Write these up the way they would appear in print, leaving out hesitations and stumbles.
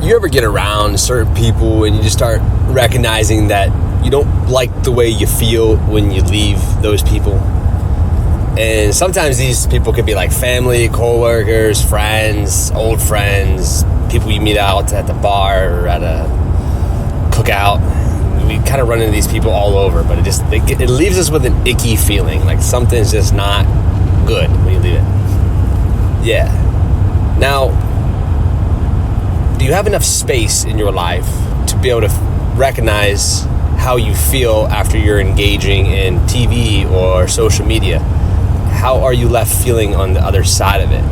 you ever get around certain people and you just start recognizing that you don't like the way you feel when you leave those people? And sometimes these people could be like family, co-workers, friends, old friends, people you meet out at the bar or at a cookout. We kind of run into these people all over, but it leaves us with an icky feeling, like something's just not good when you leave it. Yeah. Now, do you have enough space in your life to be able to recognize how you feel after you're engaging in TV or social media? How are you left feeling on the other side of it?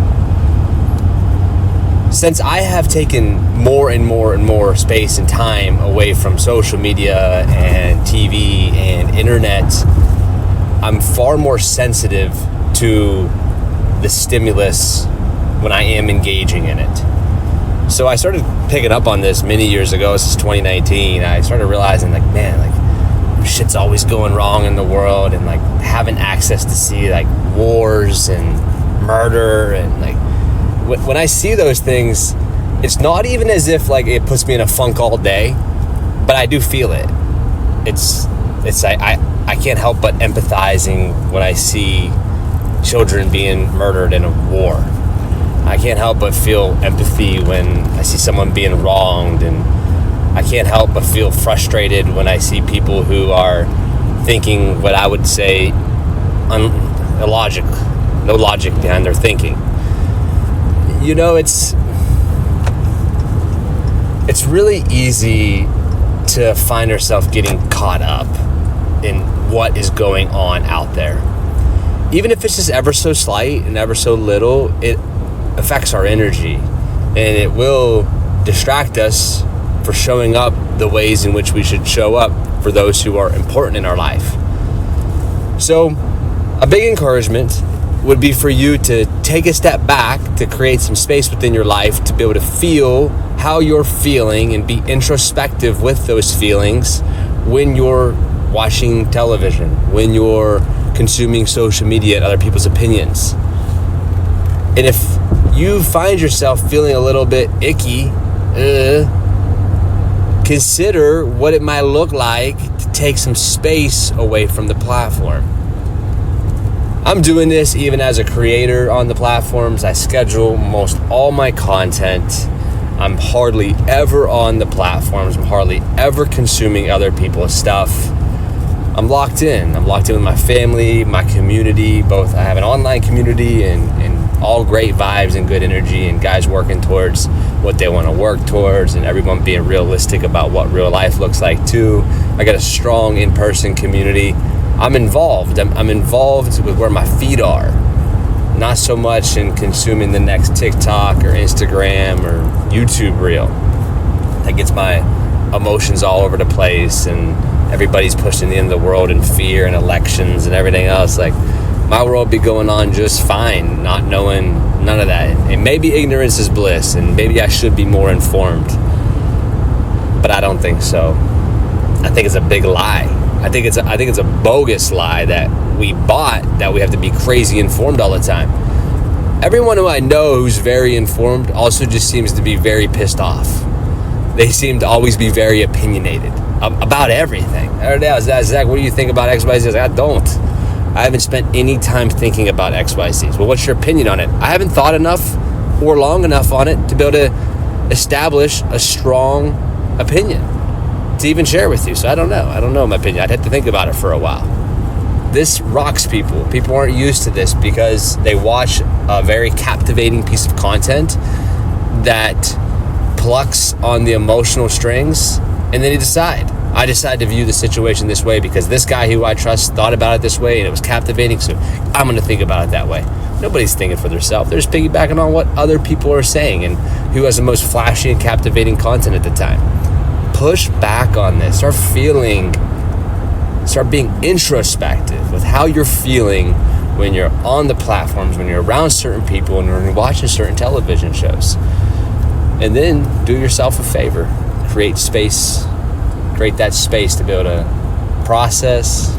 Since I have taken more and more and more space and time away from social media and TV and internet, I'm far more sensitive to the stimulus when I am engaging in it. So I started picking up on this many years ago. This is 2019. I started realizing like, man, like shit's always going wrong in the world, and like having access to see like wars and murder, and like when I see those things, it's not even as if like it puts me in a funk all day, but I do feel it. I can't help but empathizing when I see children being murdered in a war. I can't help but feel empathy when I see someone being wronged, and I can't help but feel frustrated when I see people who are thinking what I would say illogic, no logic behind their thinking. You know, it's really easy to find ourselves getting caught up in what is going on out there. Even if it's just ever so slight and ever so little, it affects our energy, and it will distract us for showing up the ways in which we should show up for those who are important in our life. So a big encouragement would be for you to take a step back, to create some space within your life to be able to feel how you're feeling and be introspective with those feelings when you're watching television, when you're consuming social media and other people's opinions. And if you find yourself feeling a little bit icky, consider what it might look like to take some space away from the platform. I'm doing this even as a creator on the platforms. I schedule most all my content. I'm hardly ever on the platforms. I'm hardly ever consuming other people's stuff. I'm locked in. I'm locked in with my family, my community. Both I have an online community and all great vibes and good energy, and guys working towards what they want to work towards, and everyone being realistic about what real life looks like too. I got a strong in-person community. I'm involved. I'm involved with where my feet are, not so much in consuming the next TikTok or Instagram or YouTube reel that gets my emotions all over the place, and everybody's pushing the end of the world in fear and elections and everything else. Like, my world be going on just fine, not knowing none of that. And maybe ignorance is bliss, and maybe I should be more informed, but I don't think so. I think it's a big lie. I think it's a bogus lie that we bought, that we have to be crazy informed all the time. Everyone who I know who's very informed also just seems to be very pissed off. They seem to always be very opinionated about everything. The other day I was asked, Zach, what do you think about XYZ? I was like, I don't. I haven't spent any time thinking about XYZ. Well, what's your opinion on it? I haven't thought enough or long enough on it to be able to establish a strong opinion to even share with you. So I don't know my opinion. I'd have to think about it for a while. This rocks people. People aren't used to this because they watch a very captivating piece of content that plucks on the emotional strings, and then they decide. I decided to view the situation this way because this guy who I trust thought about it this way and it was captivating, so I'm going to think about it that way. Nobody's thinking for themselves. They're just piggybacking on what other people are saying and who has the most flashy and captivating content at the time. Push back on this. Start being introspective with how you're feeling when you're on the platforms, when you're around certain people, and when you're watching certain television shows. And then do yourself a favor. Create that space to be able to process,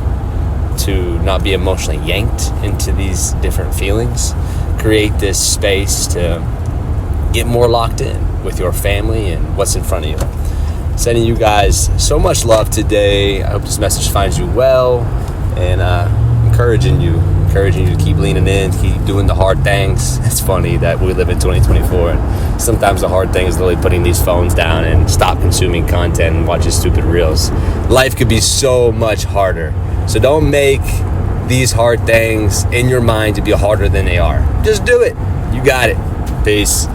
to not be emotionally yanked into these different feelings. Create this space to get more locked in with your family and what's in front of you. Sending you guys so much love today. I hope this message finds you well, and encouraging you to keep leaning in, keep doing the hard things. It's funny that we live in 2024, and sometimes the hard thing is literally putting these phones down and stop consuming content and watching stupid reels. Life could be so much harder. So don't make these hard things in your mind to be harder than they are. Just do it. You got it. Peace.